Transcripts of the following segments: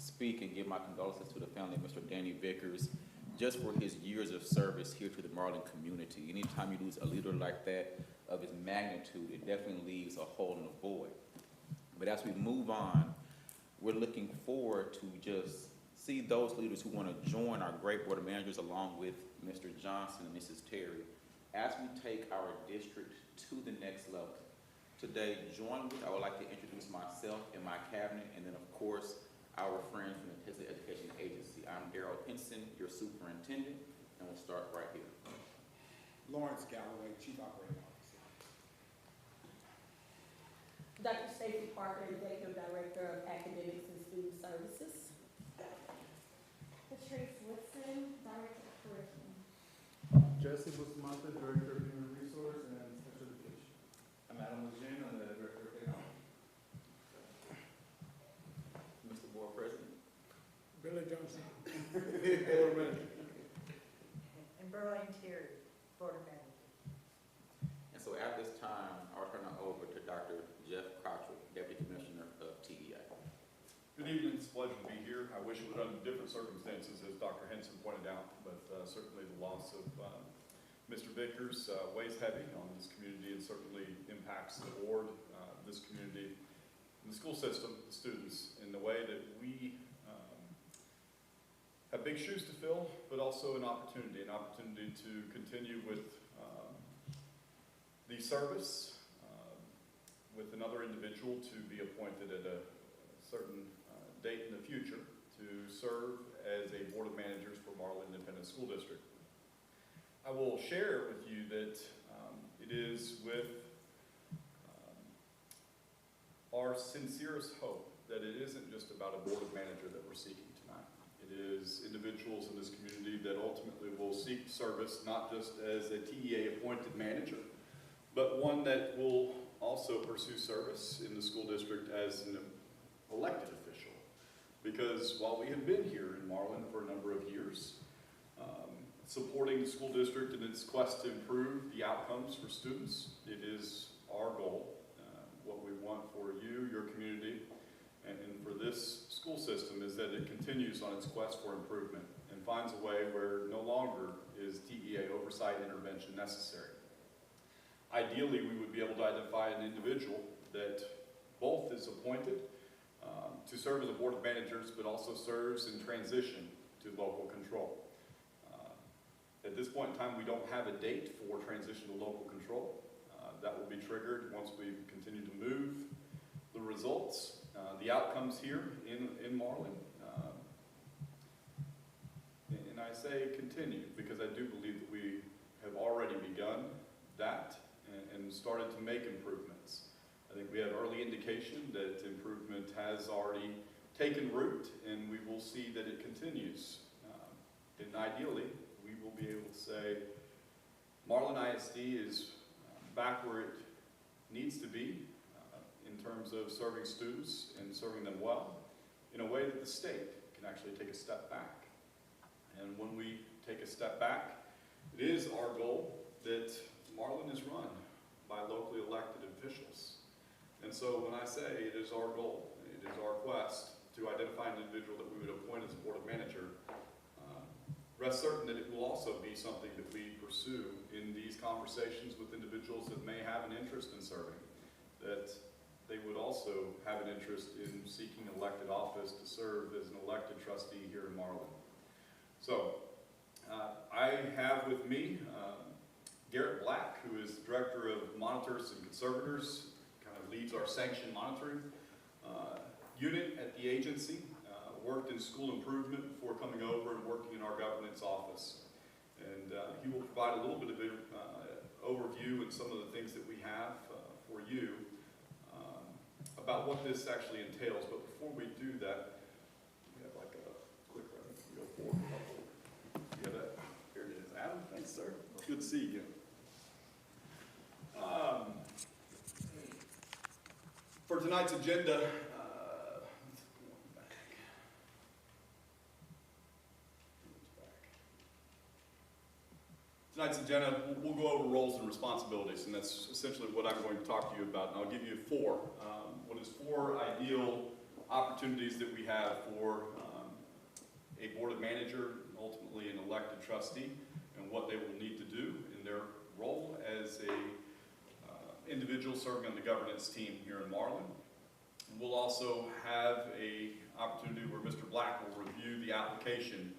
speak and give my condolences to the family of Mr. Danny Vickers, just for his years of service here to the Maryland community. Anytime you lose a leader like that of his magnitude, it definitely leaves a hole in the void. But as we move on, we're looking forward to just see those leaders who want to join our great board of managers along with Mr. Johnson and Mrs. Terry as we take our district to the next level. Today, join with, I would like to introduce myself and my cabinet, and then of course, our friends from the Texas Education Agency. I'm Darrell Henson, your superintendent, and we'll start right here. Lawrence Galloway, Chief Operating Officer. Dr. Stacey Parker, Executive Director of Academics and Student Services. Patrice Woodson, Director of Curriculum. Jesse Bustamante, Director of Human Resource and Special Education. I'm Adam Lejeune, I'm the Director of Technology. Mr. Board President. Billy Johnson, Board Manager. And Berlin Terry, Board Manager. And so at this time, I'll turn it over to Dr. Jeff Cottrell, Deputy Commissioner of TEA. Good evening, it's a pleasure to be here. I wish it was under different circumstances, as Dr. Henson pointed out, but certainly the loss of Mr. Vickers weighs heavy on this community and certainly impacts the board, this community, and the school system, the students, in the way that we have big shoes to fill, but also an opportunity to continue with the service with another individual to be appointed at a certain date in the future to serve as a Board of Managers for Marlin Independent School District. I will share with you that it is with our sincerest hope that it isn't just about a Board of Manager that we're seeking tonight. It is individuals in this community that ultimately will seek service not just as a TEA appointed manager, but one that will also pursue service in the school district as an elected official. Because while we have been here in Marlin for a number of years, supporting the school district in its quest to improve the outcomes for students, it is our goal, what we want for you, your community, and for this school system is that it continues on its quest for improvement and finds a way where no longer is TEA oversight intervention necessary. Ideally, we would be able to identify an individual that both is appointed to serve as a Board of Managers, but also serves in transition to local control. At this point in time, we don't have a date for transition to local control. That will be triggered once we continue to move the results, the outcomes here in Marlin. And I say continue because I do believe that we have already begun that and started to make improvements. I think we have early indication that improvement has already taken root, and we will see that it continues. And ideally, we will be able to say Marlin ISD is back where it needs to be in terms of serving students and serving them well in a way that the state can actually take a step back. And when we take a step back, it is our goal that Marlin is run by locally elected officials. And so when I say it is our goal, it is our quest to identify an individual that we would appoint as a Board of Manager, rest certain that it will also be something that we pursue in these conversations with individuals that may have an interest in serving, that they would also have an interest in seeking elected office to serve as an elected trustee here in Marlin. So I have with me Garrett Black, who is Director of Monitors and Conservators, kind of leads our sanction monitoring unit at the agency, worked in school improvement before coming over and working in our governance office. And he will provide a little bit of an overview and some of the things that we have for you about what this actually entails. But before we do that, we have like a quick run. Go forward. You have that? Here it is. Adam, thanks, sir. Good to see you. For tonight's agenda, we'll go over roles and responsibilities, and that's essentially what I'm going to talk to you about. And I'll give you four. What is four ideal opportunities that we have for a board of manager, and ultimately an elected trustee, and what they will need to do in their role as a individual serving on the governance team here in Marlin. We'll also have a opportunity where Mr. Black will review the application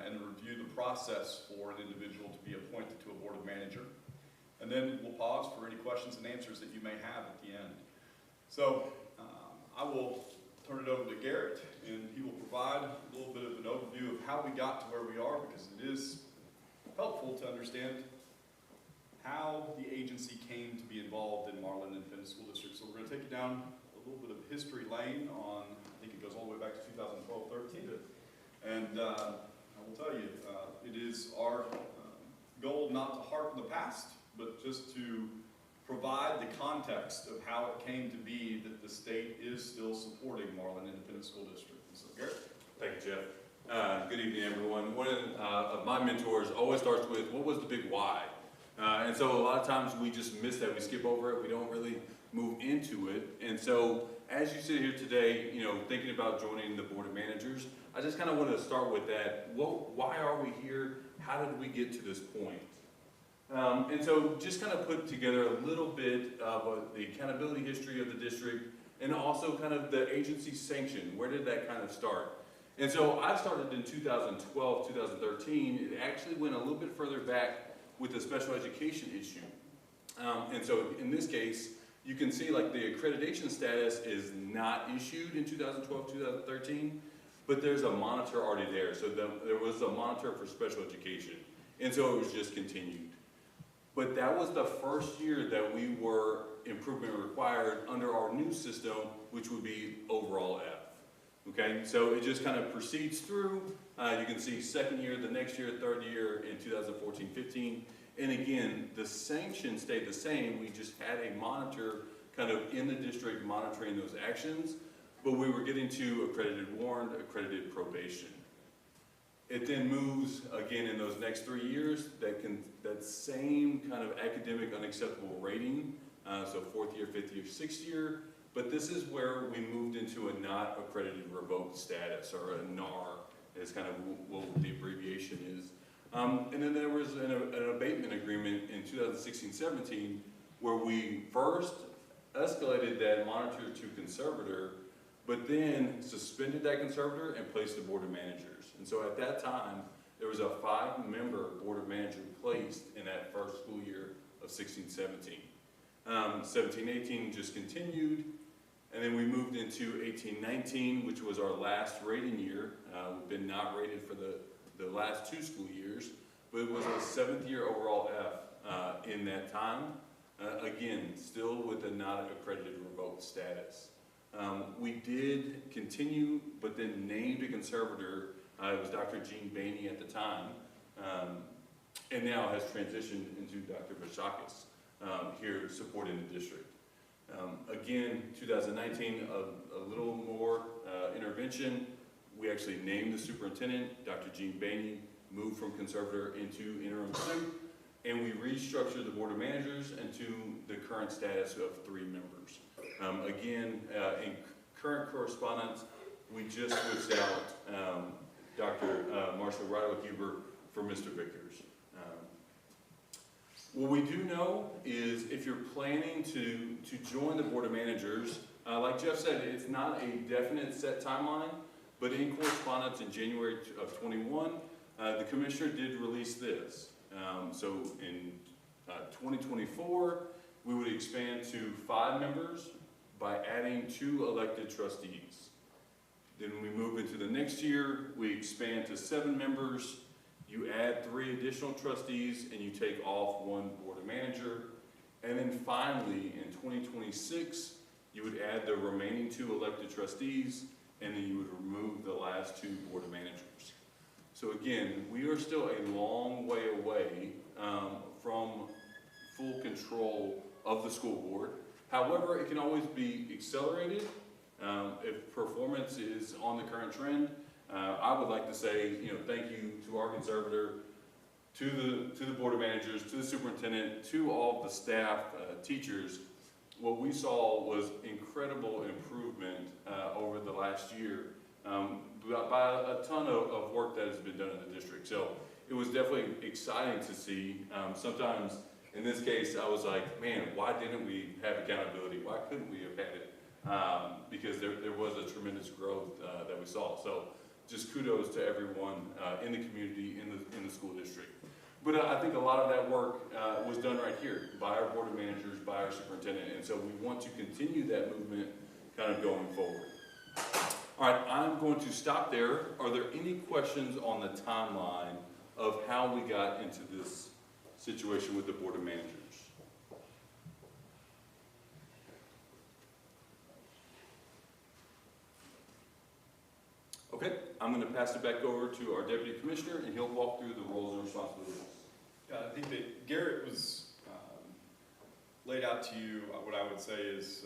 and review the process for an individual to be appointed to a board of manager. And then we'll pause for any questions and answers that you may have at the end. So I will turn it over to Garrett, and he will provide a little bit of an overview of how we got to where we are, because it is helpful to understand how the agency came to be involved in Marlin Independent School District. So we're going to take you down a little bit of history lane on, I think it goes all the way back to 2012-13. And I will tell you, it is our goal not to harp on the past, but just to provide the context of how it came to be that the state is still supporting Marlin Independent School District. And so, Garrett? Thank you, Jeff. Good evening, everyone. One of my mentors always starts with, what was the big why? And so a lot of times we just miss that. We skip over it. We don't really move into it. And so as you sit here today, thinking about joining the Board of Managers, I just kind of want to start with that. Why are we here? How did we get to this point? And so just kind of put together a little bit of the accountability history of the district, and also kind of the agency sanction. Where did that kind of start? And so I started in 2012, 2013. It actually went a little bit further back with the special education issue. And so in this case, you can see like the accreditation status is not issued in 2012, 2013, but there's a monitor already there. So there was a monitor for special education. And so it was just continued. But that was the first year that we were improvement required under our new system, which would be overall F. Okay, so it just kind of proceeds through. You can see second year, the next year, third year in 2014-15. And again, the sanction stayed the same. We just had a monitor kind of in the district monitoring those actions, but we were getting to accredited warned, accredited probation. It then moves again in those next 3 years, that same kind of academic unacceptable rating, so fourth year, fifth year, sixth year, but this is where we moved into a not accredited revoked status, or a NAR, is kind of what the abbreviation is. And then there was an abatement agreement in 2016-17 where we first escalated that monitor to conservator, but then suspended that conservator and placed the board of managers. And so at that time, there was a 5-member board of manager placed in that first school year of 16-17. 17-18 just continued, and then we moved into 18-19, which was our last rating year. We've been not rated for the last 2 school years, but it was a 7th year overall F in that time. Again, still with a not accredited revoked status. We did continue, but then named a conservator. It was Dr. Jean Bainey at the time, and now has transitioned into Dr. Bashakis here supporting the district. Again, 2019, a little more intervention. We actually named the superintendent, Dr. Jean Bainey, moved from conservator into interim soup, and we restructured the board of managers into the current status of 3 members. Again, in current correspondence, we just switched out Dr. Marshall Riley-Huber for Mr. Vickers. What we do know is if you're planning to join the board of managers, like Jeff said, it's not a definite set timeline, but in correspondence in January of 21, the commissioner did release this. So in 2024, we would expand to 5 members by adding 2 elected trustees. Then we move into the next year, we expand to 7 members, you add 3 additional trustees, and you take off 1 board of manager. And then finally, in 2026, you would add the remaining 2 elected trustees, and then you would remove the last 2 board of managers. So again, we are still a long way away from full control of the school board. However, it can always be accelerated if performance is on the current trend. I would like to say, thank you to our conservator, to the board of managers, to the superintendent, to all the staff, teachers, what we saw was incredible improvement over the last year by a ton of work that has been done in the district. So it was definitely exciting to see. Sometimes, in this case, I was like, man, why didn't we have accountability? Why couldn't we have had it? Because there was a tremendous growth that we saw. So just kudos to everyone in the community, in the school district. But I think a lot of that work was done right here by our board of managers, by our superintendent, and so we want to continue that movement kind of going forward. All right, I'm going to stop there. Are there any questions on the timeline of how we got into this situation with the board of managers? Okay, I'm going to pass it back over to our deputy commissioner, and he'll walk through the roles and responsibilities. Yeah, I think that Garrett was laid out to you what I would say is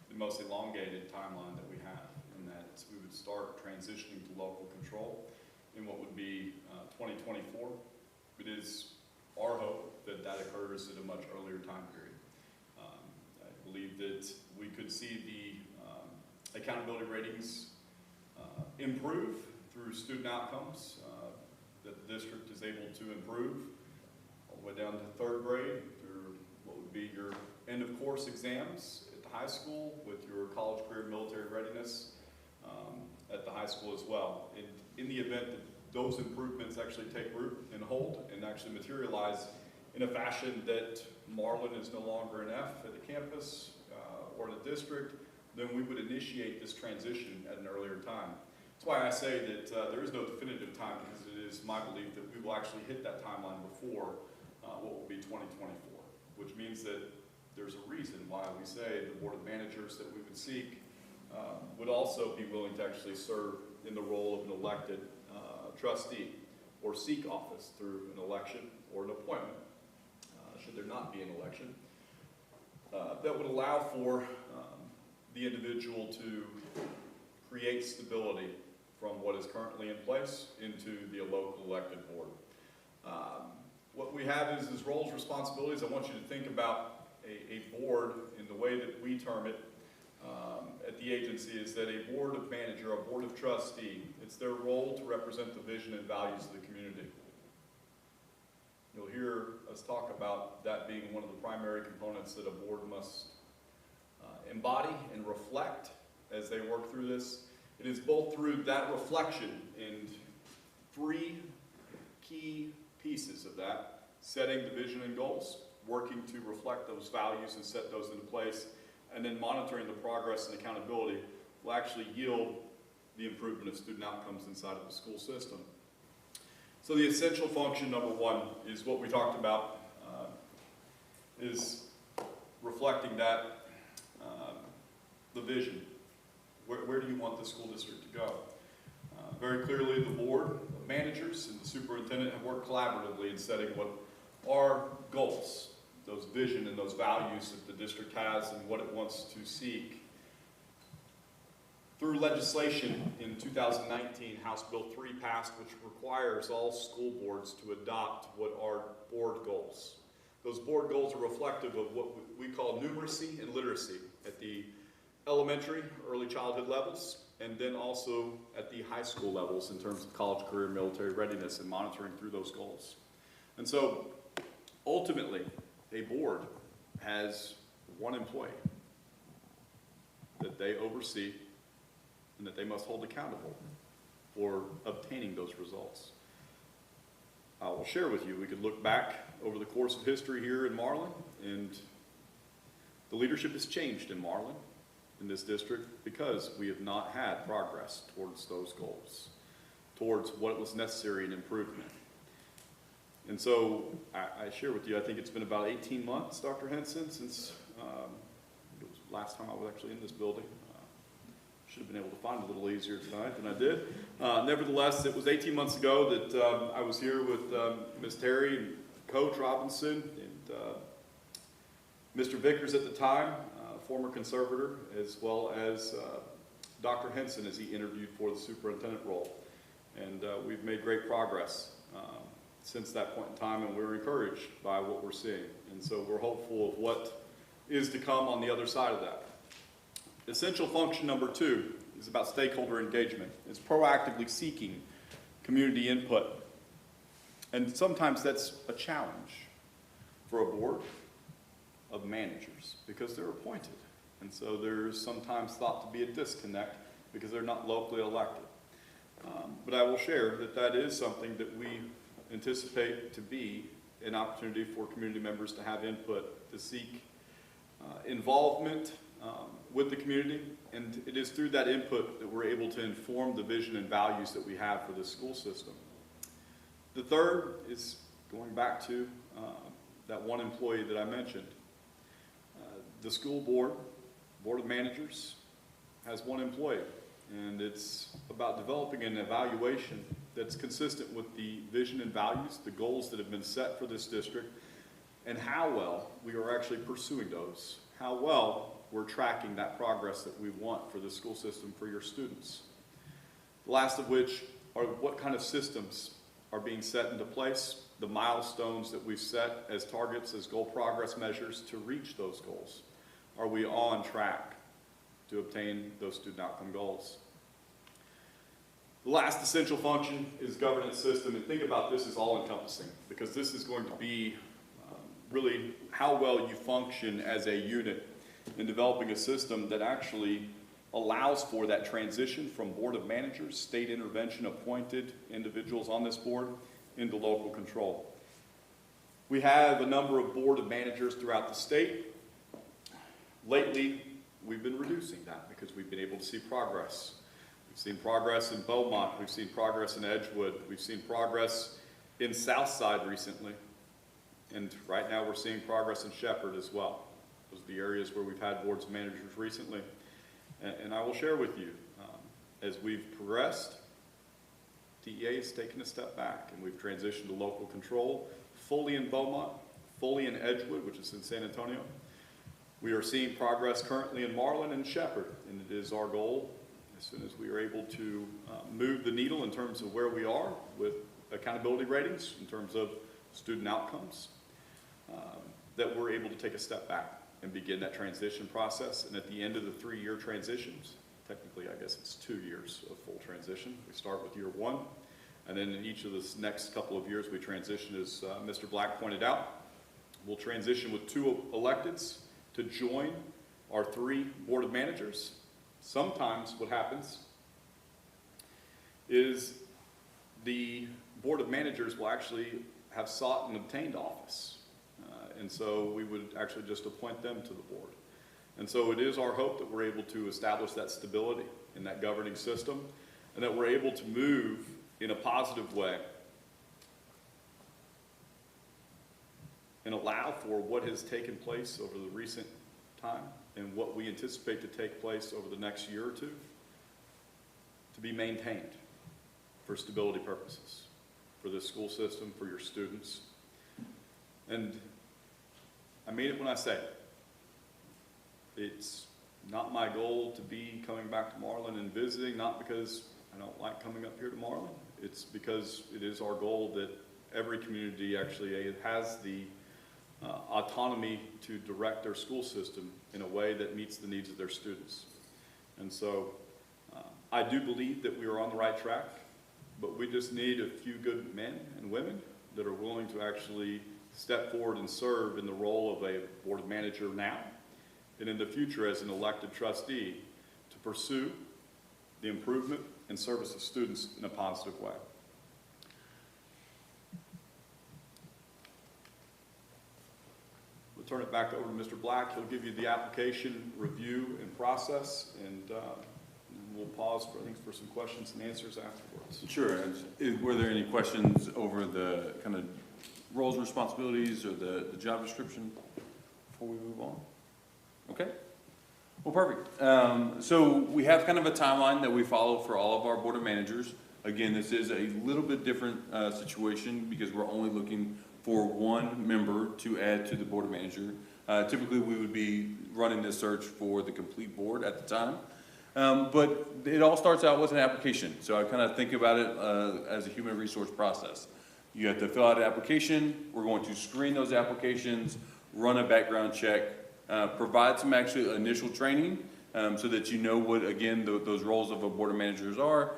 the most elongated timeline that we have, in that we would start transitioning to local control in what would be 2024. It is our hope that that occurs at a much earlier time period. I believe that we could see the accountability ratings improve through student outcomes, that the district is able to improve all the way down to third grade through what would be your end of course exams at the high school, with your college, career, military readiness at the high school as well. In the event that those improvements actually take root and hold and actually materialize in a fashion that Marlin is no longer an F at the campus or the district, then we would initiate this transition at an earlier time. That's why I say that there is no definitive time, because it is my belief that we will actually hit that timeline before what will be 2024, which means that there's a reason why we say the board of managers that we would seek would also be willing to actually serve in the role of an elected trustee, or seek office through an election or an appointment, should there not be an election, that would allow for the individual to create stability from what is currently in place into the local elected board. What we have is roles, responsibilities. I want you to think about a board in the way that we term it at the agency, is that a board of manager, a board of trustee, it's their role to represent the vision and values of the community. You'll hear us talk about that being one of the primary components that a board must embody and reflect as they work through this. It is both through that reflection in three key pieces of that: setting the vision and goals, working to reflect those values and set those into place, and then monitoring the progress and accountability will actually yield the improvement of student outcomes inside of the school system. So the essential function, number one, is what we talked about, is reflecting that, the vision. Where do you want the school district to go? Very clearly, the board of managers and the superintendent have worked collaboratively in setting what are goals, those vision and those values that the district has and what it wants to seek. Through legislation in 2019, House Bill 3 passed, which requires all school boards to adopt what are board goals. Those board goals are reflective of what we call numeracy and literacy at the elementary, early childhood levels, and then also at the high school levels in terms of college, career, military readiness, and monitoring through those goals. And so, ultimately, a board has one employee that they oversee and that they must hold accountable for obtaining those results. I will share with you, we could look back over the course of history here in Marlin, and the leadership has changed in Marlin, in this district, because we have not had progress towards those goals, towards what was necessary in improvement. And so I share with you, I think it's been about 18 months, Dr. Henson, since it was last time I was actually in this building. Should have been able to find it a little easier tonight than I did. Nevertheless, it was 18 months ago that I was here with Ms. Terry and Coach Robinson and Mr. Vickers at the time, former conservator, as well as Dr. Henson as he interviewed for the superintendent role. And we've made great progress since that point in time, and we're encouraged by what we're seeing. And so we're hopeful of what is to come on the other side of that. Essential function number 2 is about stakeholder engagement. It's proactively seeking community input. And sometimes that's a challenge for a board of managers because they're appointed. And so there's sometimes thought to be a disconnect because they're not locally elected. But I will share that that is something that we anticipate to be an opportunity for community members to have input, to seek involvement with the community. And it is through that input that we're able to inform the vision and values that we have for the school system. The third is going back to that one employee that I mentioned. The school board of managers, has one employee, and it's about developing an evaluation that's consistent with the vision and values, the goals that have been set for this district, and how well we are actually pursuing those, how well we're tracking that progress that we want for the school system for your students. The last of which are what kind of systems are being set into place, the milestones that we've set as targets, as goal progress measures to reach those goals. Are we on track to obtain those student outcome goals? The last essential function is governance system, and think about this as all-encompassing, because this is going to be really how well you function as a unit in developing a system that actually allows for that transition from board of managers, state intervention appointed individuals on this board, into local control. We have a number of board of managers throughout the state. Lately, we've been reducing that because we've been able to see progress. We've seen progress in Beaumont, we've seen progress in Edgewood, we've seen progress in Southside recently, and right now we're seeing progress in Shepherd as well. Those are the areas where we've had boards of managers recently. And I will share with you, as we've progressed, DEA has taken a step back, and we've transitioned to local control, fully in Beaumont, fully in Edgewood, which is in San Antonio. We are seeing progress currently in Marlin and Shepherd, and it is our goal, as soon as we are able to move the needle in terms of where we are with accountability ratings, in terms of student outcomes, that we're able to take a step back and begin that transition process. And at the end of the 3-year transitions, technically I guess it's 2 years of full transition. We start with year 1, and then in each of the next couple of years we transition, as Mr. Black pointed out. We'll transition with 2 electeds to join our 3 board of managers. Sometimes what happens is the board of managers will actually have sought and obtained office. And so we would actually just appoint them to the board. And so it is our hope that we're able to establish that stability in that governing system, and that we're able to move in a positive way and allow for what has taken place over the recent time and what we anticipate to take place over the next year or 2 to be maintained for stability purposes, for the school system, for your students. And I mean it when I say it. It's not my goal to be coming back to Marlin and visiting, not because I don't like coming up here to Marlin. It's because it is our goal that every community actually has the autonomy to direct their school system in a way that meets the needs of their students. And so I do believe that we are on the right track, but we just need a few good men and women that are willing to actually step forward and serve in the role of a board manager now, and in the future as an elected trustee, to pursue the improvement and service of students in a positive way. We'll turn it back over to Mr. Black. He'll give you the application review and process, and we'll pause for some questions and answers afterwards. Sure. Were there any questions over the kind of roles and responsibilities or the job description before we move on? Okay. Well, perfect. So we have kind of a timeline that we follow for all of our board of managers. Again, this is a little bit different situation because we're only looking for 1 member to add to the board of manager. Typically, we would be running this search for the complete board at the time. But it all starts out with an application. So I kind of think about it as a human resource process. You have to fill out an application. We're going to screen those applications, run a background check, provide some actually initial training so that you know what, again, those roles of a board of managers are.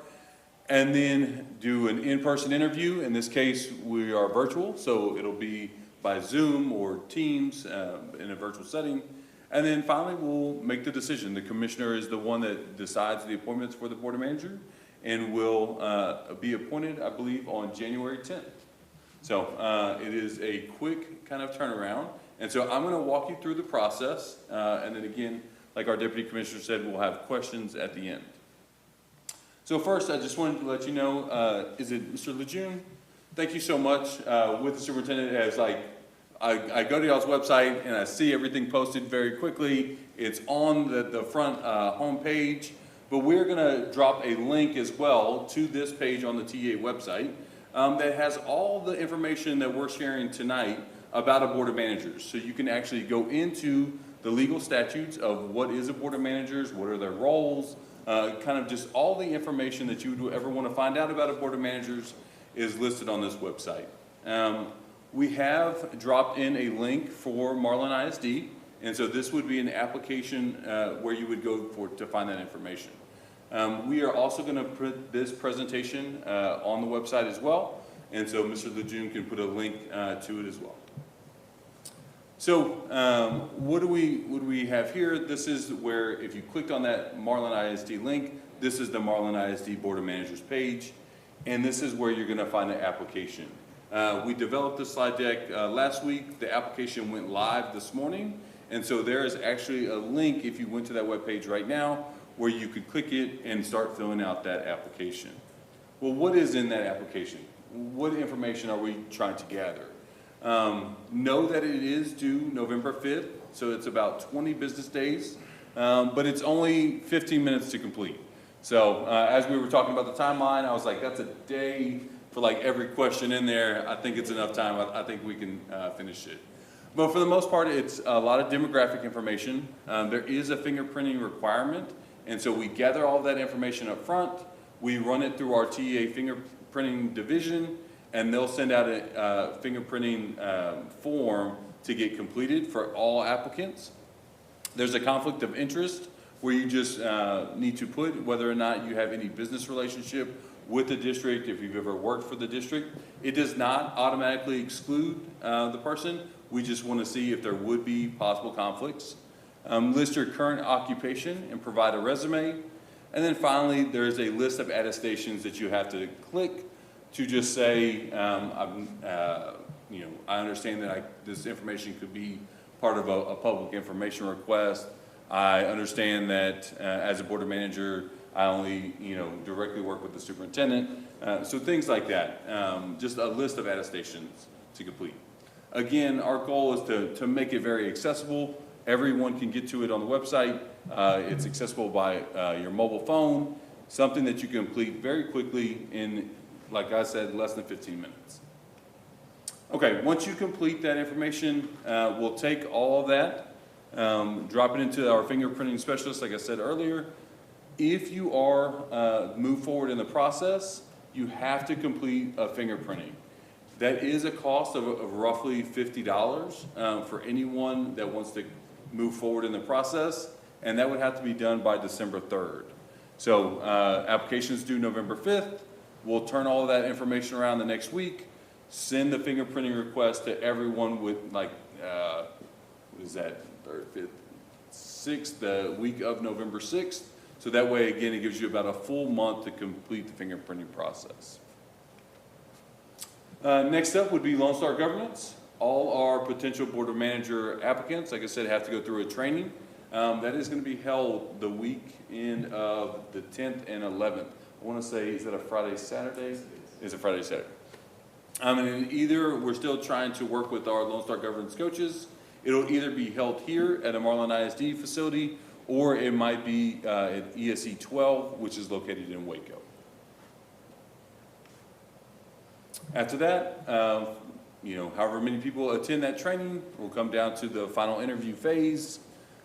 And then do an in-person interview. In this case, we are virtual, so it'll be by Zoom or Teams in a virtual setting. And then finally, we'll make the decision. The commissioner is the one that decides the appointments for the board of manager and will be appointed, I believe, on January 10th. So it is a quick kind of turnaround. And so I'm going to walk you through the process. And then again, like our deputy commissioner said, we'll have questions at the end. So first, I just wanted to let you know, is it Mr. Lejeune? Thank you so much. With the superintendent, as like, I go to y'all's website and I see everything posted very quickly. It's on the front home page, but we're gonna drop a link as well to this page on the TA website that has all the information that we're sharing tonight about a board of managers. So you can actually go into the legal statutes of what is a board of managers, what are their roles, kind of just all the information that you would ever want to find out about a board of managers is listed on this website. We have dropped in a link for Marlin ISD, and so this would be an application where you would go to find that information. We are also going to put this presentation on the website as well, and so Mr. Lejeune can put a link to it as well. So what do we have here? This is where if you clicked on that Marlin ISD link, this is the Marlin ISD Board of Managers page, and this is where you're going to find the application. We developed this slide deck last week. The application went live this morning, and so there is actually a link if you went to that web page right now where you could click it and start filling out that application. Well, what is in that application? What information are we trying to gather? Know that it is due November 5th, so it's about 20 business days, but it's only 15 minutes to complete. So as we were talking about the timeline, I was like, that's a day for like every question in there. I think it's enough time. I think we can finish it. But for the most part, it's a lot of demographic information. There is a fingerprinting requirement, and so we gather all that information up front. We run it through our TA fingerprinting division, and they'll send out a fingerprinting form to get completed for all applicants. There's a conflict of interest where you just need to put whether or not you have any business relationship with the district, if you've ever worked for the district. It does not automatically exclude the person. We just want to see if there would be possible conflicts. List your current occupation and provide a resume. And then finally, there's a list of attestations that you have to click to just say, I understand that this information could be part of a public information request. I understand that as a board of manager, I only, directly work with the superintendent. So things like that, just a list of attestations to complete. Again, our goal is to make it very accessible. Everyone can get to it on the website. It's accessible by your mobile phone, something that you can complete very quickly in, like I said, less than 15 minutes. Okay, once you complete that information, we'll take all of that, drop it into our fingerprinting specialist, like I said earlier. If you are moved forward in the process, you have to complete a fingerprinting. That is a cost of roughly $50 for anyone that wants to move forward in the process, and that would have to be done by December 3rd. So applications due November 5th. We'll turn all of that information around the next week, send the fingerprinting request to everyone with like, what is that, 3rd, 5th, 6th, the week of November 6th. So that way, again, it gives you about a full month to complete the fingerprinting process. Next up would be Lone Star Governance. All our potential board of manager applicants, like I said, have to go through a training. That is going to be held the weekend of the 10th and 11th. I want to say, is that a Friday, Saturday? It's a Friday, Saturday. And either we're still trying to work with our Lone Star Governance coaches. It'll either be held here at a Marlin ISD facility, or it might be at ESE 12, which is located in Waco. After that, however many people attend that training, we'll come down to the final interview phase.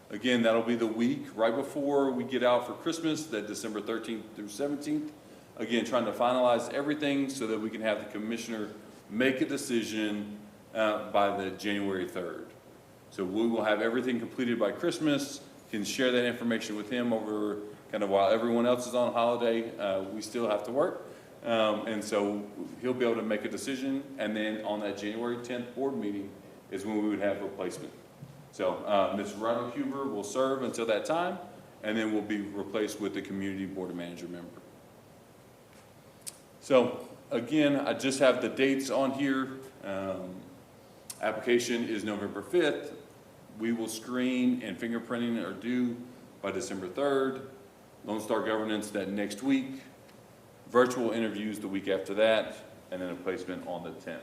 Again, that'll be the week right before we get out for Christmas, that December 13th through 17th. Again, trying to finalize everything so that we can have the commissioner make a decision by the January 3rd. So we will have everything completed by Christmas, can share that information with him over kind of while everyone else is on holiday. We still have to work. And so he'll be able to make a decision, and then on that January 10th board meeting is when we would have replacement. So Ms. Rhino Huber will serve until that time, and then will be replaced with the community board manager member. So again, I just have the dates on here. Application is November 5th. We will screen and fingerprinting are due by December 3rd. Lone Star Governance that next week. Virtual interviews the week after that, and then a placement on the 10th.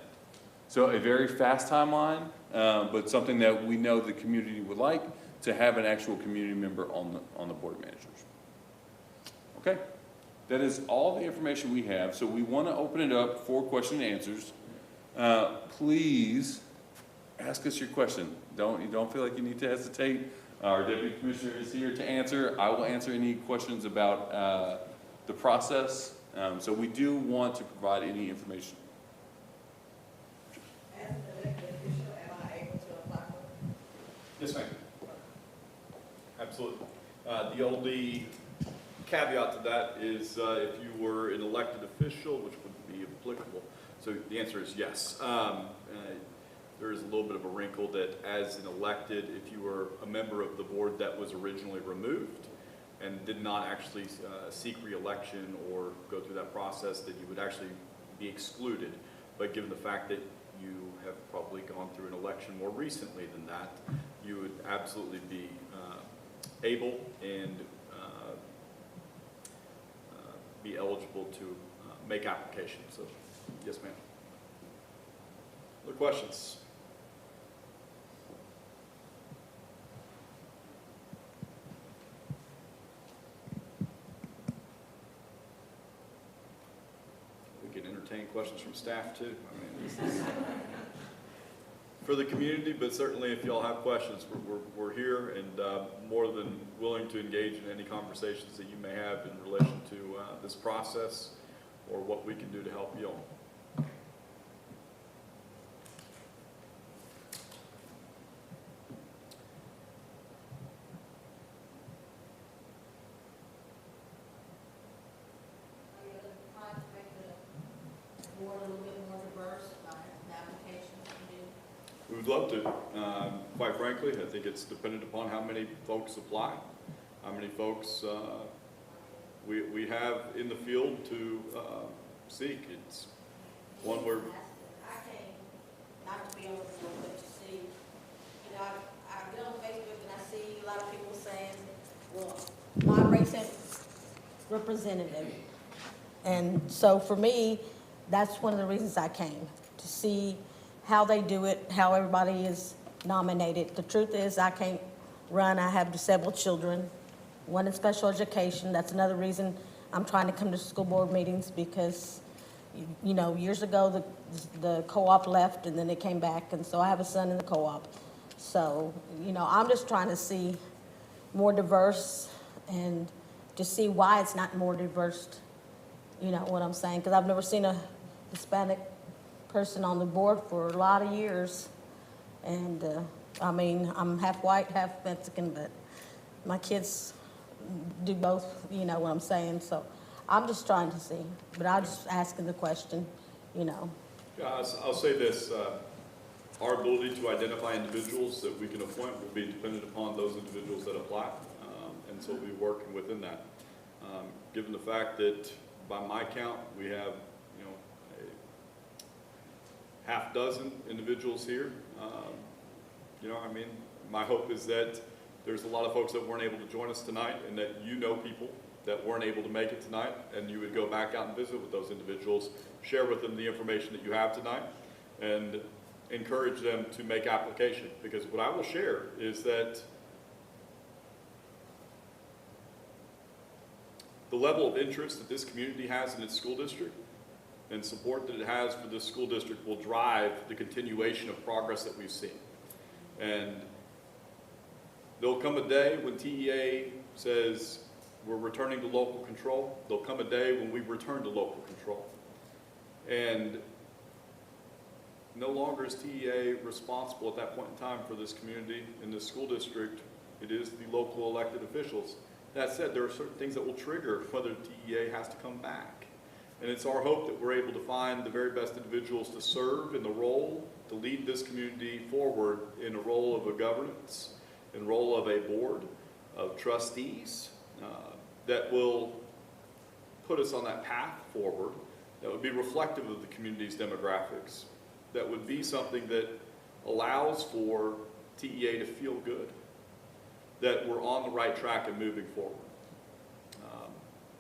So a very fast timeline, but something that we know the community would like, to have an actual community member on the board of managers. Okay, that is all the information we have. So we want to open it up for question and answers. Please ask us your question. You don't feel like you need to hesitate. Our deputy commissioner is here to answer. I will answer any questions about the process. So we do want to provide any information. As an elected official, am I able to apply for it? Yes, ma'am. Absolutely. The only caveat to that is if you were an elected official, which would be applicable. So the answer is yes. There is a little bit of a wrinkle that as an elected, if you were a member of the board that was originally removed and did not actually seek re-election or go through that process, then you would actually be excluded. But given the fact that you have probably gone through an election more recently than that, you would absolutely be able and be eligible to make applications. So, yes, ma'am. Other questions? We can entertain questions from staff too. I mean, this is for the community, but certainly if y'all have questions, we're here and more than willing to engage in any conversations that you may have in relation to this process or what we can do to help you all. Are you trying to make the board a little bit more diverse by the applications you do? We would love to. Quite frankly, I think it's dependent upon how many folks apply, how many folks we have in the field to seek. It's one where I came, not to be on the board, but to see, you know, I get on Facebook and I see a lot of people saying, well, my recent representative. And so for me, that's one of the reasons I came, to see how they do it, how everybody is nominated. The truth is, I can't run. I have disabled children, one in special education. That's another reason I'm trying to come to school board meetings, because, you know, years ago, the co-op left and then they came back, and so I have a son in the co-op. So, you know, I'm just trying to see more diverse and to see why it's not more diverse, you know what I'm saying? Because I've never seen a Hispanic person on the board for a lot of years. And I mean, I'm half white, half Mexican, but my kids do both, you know what I'm saying? So I'm just trying to see, but I'm just asking the question, you know. Yeah, I'll say this, our ability to identify individuals that we can appoint will be dependent upon those individuals that apply, and so we'll be working within that. Given the fact that by my count, we have, you know, a half dozen individuals here, you know, I mean, my hope is that there's a lot of folks that weren't able to join us tonight, and that you know people that weren't able to make it tonight, and you would go back out and visit with those individuals, share with them the information that you have tonight, and encourage them to make application. Because what I will share is that the level of interest that this community has in its school district and support that it has for this school district will drive the continuation of progress that we've seen. And there'll come a day when TEA says we're returning to local control. There'll come a day when we return to local control. And no longer is TEA responsible at that point in time for this community and this school district. It is the local elected officials. That said, there are certain things that will trigger whether TEA has to come back. And it's our hope that we're able to find the very best individuals to serve in the role, to lead this community forward in a role of a governance, in role of a board of trustees that will put us on that path forward, that would be reflective of the community's demographics, that would be something that allows for TEA to feel good, that we're on the right track and moving forward.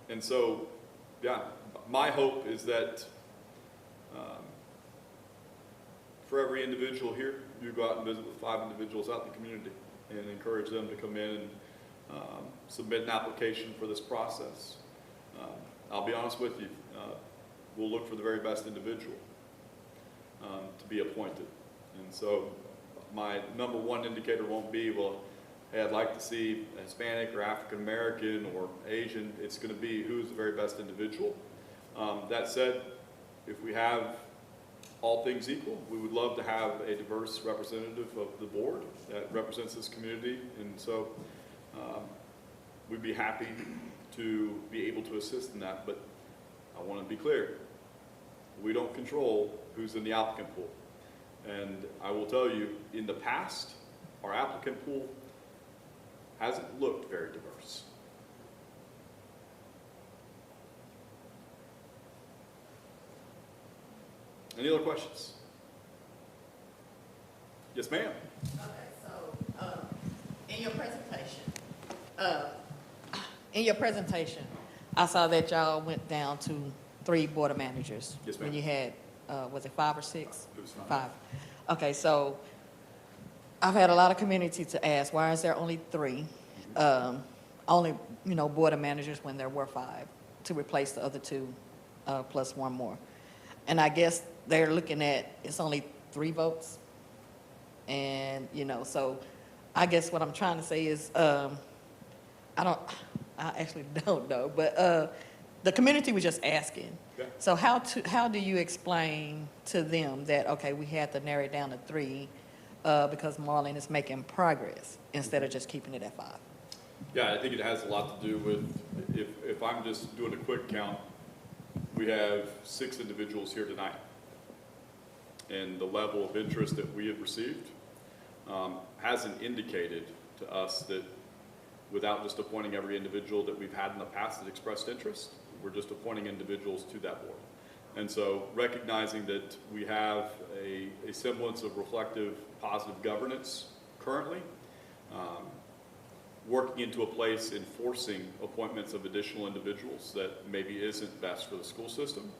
And so, yeah, my hope is that for every individual here, you go out and visit with 5 individuals out in the community and encourage them to come in and submit an application for this process. I'll be honest with you, we'll look for the very best individual to be appointed. And so my number one indicator won't be, well, hey, I'd like to see a Hispanic or African American or Asian. It's going to be who's the very best individual. That said, if we have all things equal, we would love to have a diverse representative of the board that represents this community. And so we'd be happy to be able to assist in that. But I want to be clear, we don't control who's in the applicant pool. And I will tell you, in the past, our applicant pool hasn't looked very diverse. Any other questions? Yes, ma'am. Okay, so, in your presentation, I saw that y'all went down to 3 board managers. Yes, ma'am. When you had, was it 5 or 6? It was 5. 5. Okay, so I've had a lot of community to ask, why is there only 3? Only, board managers when there were 5 to replace the other 2, plus 1 more. And I guess they're looking at, it's only 3 votes. And, so I guess what I'm trying to say is, I actually don't know, but the community was just asking. Okay. So how do you explain to them that, okay, we had to narrow it down to 3 because Marlin is making progress instead of just keeping it at 5? Yeah, I think it has a lot to do with, if I'm just doing a quick count, we have 6 individuals here tonight. And the level of interest that we have received hasn't indicated to us that without just appointing every individual that we've had in the past that expressed interest, we're just appointing individuals to that board. And so recognizing that we have a semblance of reflective, positive governance currently, working into a place enforcing appointments of additional individuals that maybe isn't best for the school system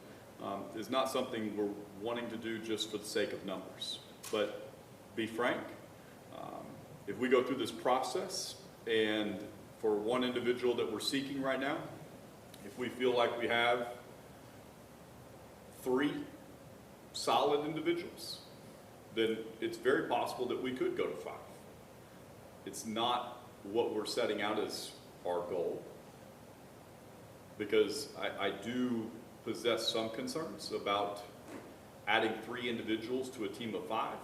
is not something we're wanting to do just for the sake of numbers. But be frank, if we go through this process and for one individual that we're seeking right now, if we feel like we have 3 solid individuals, then it's very possible that we could go to 5. It's not what we're setting out as our goal, because I do possess some concerns about adding 3 individuals to a team of 5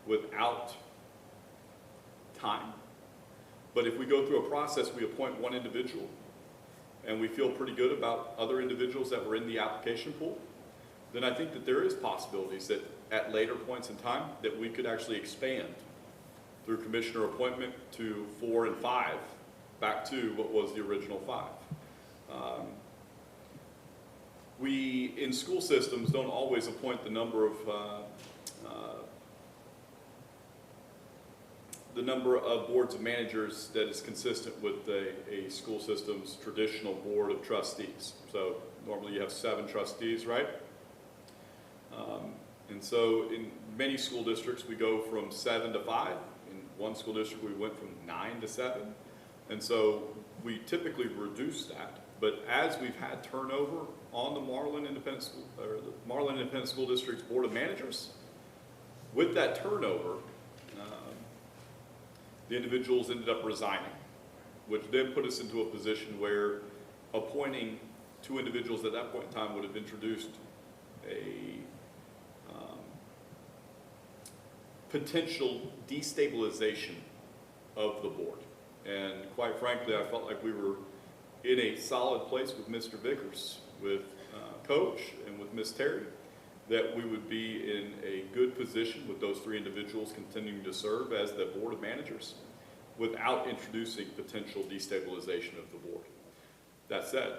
without time. But if we go through a process, we appoint 1 individual, and we feel pretty good about other individuals that were in the application pool, then I think that there is possibilities that at later points in time that we could actually expand through commissioner appointment to 4 and 5, back to what was the original 5. We, in school systems, don't always appoint the number of boards of managers that is consistent with a school system's traditional board of trustees. So normally you have 7 trustees, right? And so in many school districts, we go from 7 to 5. In one school district, we went from 9 to 7. And so we typically reduce that. But as we've had turnover on the Marlin Independent School District's Board of Managers, with that turnover, the individuals ended up resigning, which then put us into a position where appointing 2 individuals at that point in time would have introduced potential destabilization of the board. And quite frankly, I felt like we were in a solid place with Mr. Vickers, with Coach, and with Ms. Terry, that we would be in a good position with those three individuals continuing to serve as the board of managers without introducing potential destabilization of the board. That said,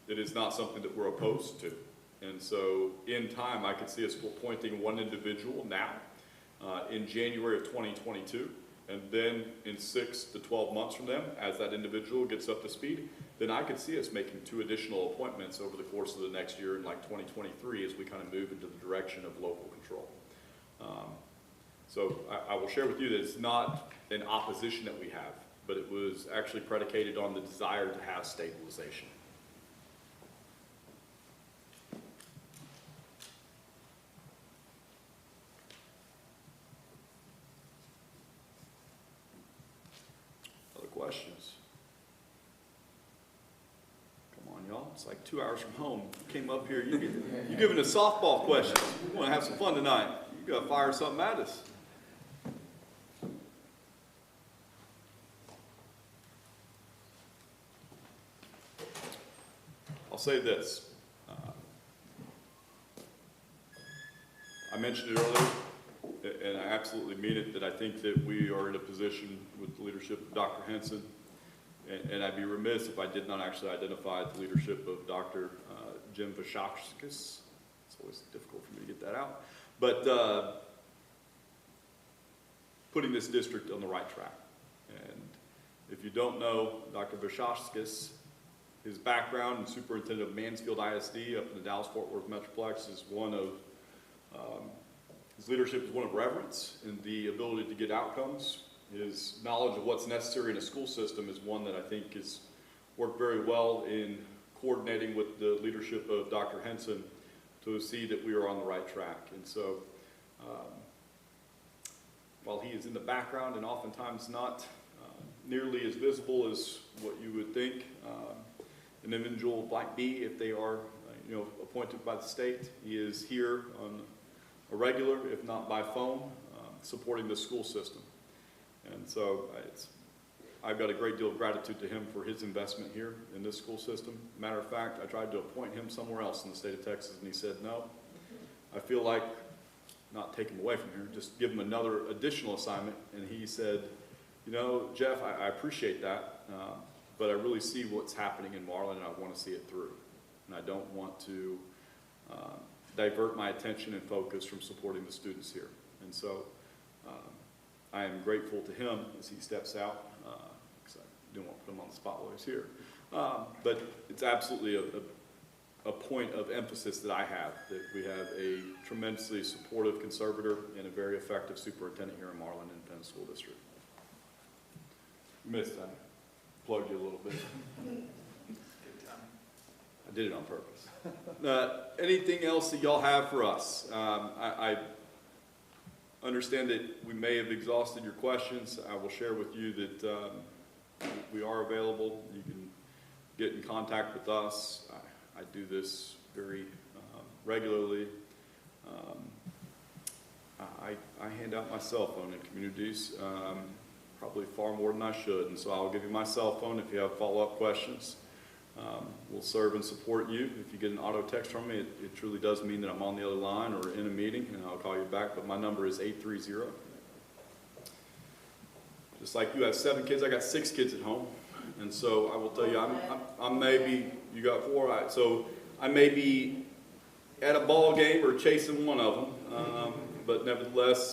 it is not something that we're opposed to. And so in time, I could see us appointing one individual now in January of 2022. And then in 6 to 12 months from them, as that individual gets up to speed, then I could see us making 2 additional appointments over the course of the next year in like 2023 as we kind of move into the direction of local control. So I will share with you that it's not an opposition that we have, but it was actually predicated on the desire to have stabilization. Other questions? Come on, y'all. It's like 2 hours from home. You came up here. You're giving us softball questions. We want to have some fun tonight. You got to fire something at us. I'll say this. I mentioned it earlier, and I absolutely mean it, that I think that we are in a position with the leadership of Dr. Henson, and I'd be remiss if I did not actually identify the leadership of Dr. Jim Vashakis. It's always difficult for me to get that out. But putting this district on the right track. And if you don't know Dr. Vashakis, his background in superintendent of Mansfield ISD up in the Dallas-Fort Worth Metroplex is one of, his leadership is one of reverence and the ability to get outcomes. His knowledge of what's necessary in a school system is one that I think has worked very well in coordinating with the leadership of Dr. Henson to see that we are on the right track. And so, while he is in the background and oftentimes not nearly as visible as what you would think, an individual might be if they are, appointed by the state. He is here on a regular, if not by phone, supporting the school system. And so I've got a great deal of gratitude to him for his investment here in this school system. Matter of fact, I tried to appoint him somewhere else in the state of Texas, and he said, no, I feel like, not take him away from here, just give him another additional assignment. And he said, Jeff, I appreciate that. But I really see what's happening in Marlin, and I want to see it through. And I don't want to divert my attention and focus from supporting the students here. And so I am grateful to him as he steps out, because I didn't want to put him on the spot while he's here. But it's absolutely a point of emphasis that I have, that we have a tremendously supportive conservator and a very effective superintendent here in Marlin Independent School District. Missed that. Plugged you a little bit. I did it on purpose. Anything else that y'all have for us? I understand that we may have exhausted your questions. I will share with you that we are available. You can get in contact with us. I do this very regularly. I hand out my cell phone in communities. Probably far more than I should, and so I'll give you my cell phone if you have follow-up questions. We'll serve and support you. If you get an auto text from me, it truly does mean that I'm on the other line or in a meeting, and I'll call you back, but my number is 830. Just like you have 7 kids, I got 6 kids at home, and so I will tell you, I'm maybe, you got 4, right? So I may be at a ball game or chasing one of them, but nevertheless,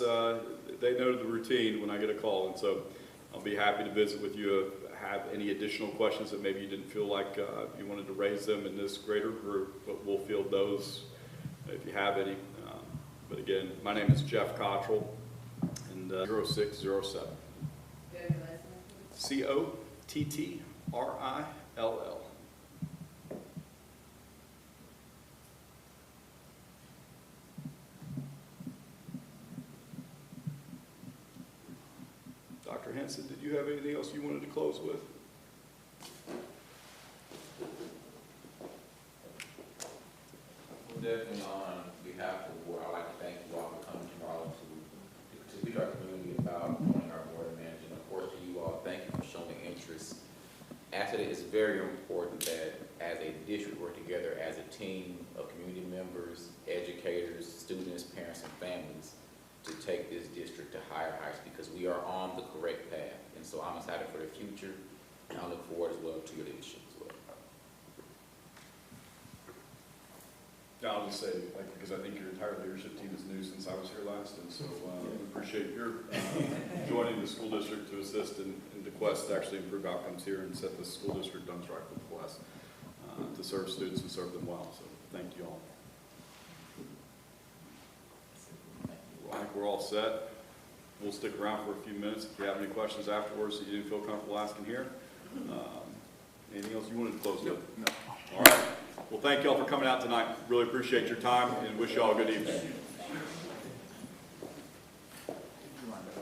they know the routine when I get a call, and so I'll be happy to visit with you if I have any additional questions that maybe you didn't feel like you wanted to raise them in this greater group, but we'll field those if you have any. But again, my name is Jeff Cottrell, and 0607. Cottrill. Dr. Henson, did you have anything else you wanted to close with? Well, definitely on behalf of the board, I'd like to thank you all for coming to Marlin to Actually, it's very important that as a district work together as a team of community members, educators, students, parents, and families to take this district to higher heights because we are on the correct path. And so I'm excited for the future, and I look forward as well to your leadership as well. Yeah, I'll just say, like, because I think your entire leadership team is new since I was here last, and so we appreciate your joining the school district to assist in the quest to actually improve outcomes here and set the school district on track with the quest to serve students and serve them well. So thank you all. Well, I think we're all set. We'll stick around for a few minutes if you have any questions afterwards that you didn't feel comfortable asking here. Anything else you wanted to close with? No. All right. Well, thank you all for coming out tonight. Really appreciate your time and wish you all a good evening.